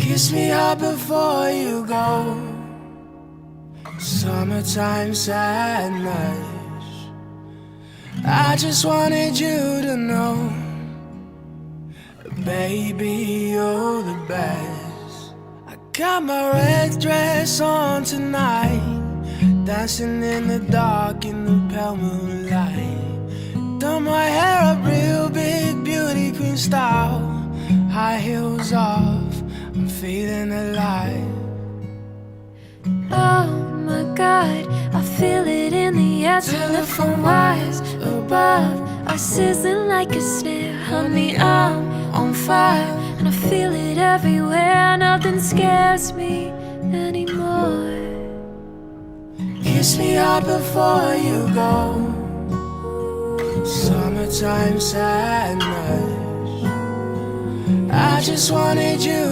Kiss me hard before you go. Summertime sadness. I just wanted you to know, baby, you're the best. I got my red dress on tonight, dancing in the dark in the pale moonlight. Done my hair up real big, beauty queen style. High heels off, I'm feeling alive. Oh my God, I feel it in the air. Telephone wires above are sizzling like a snare. Honey, I'm on fire and I feel it everywhere. Nothing scares me anymore. Kiss me hard before you go. Summertime sadness. I just wanted you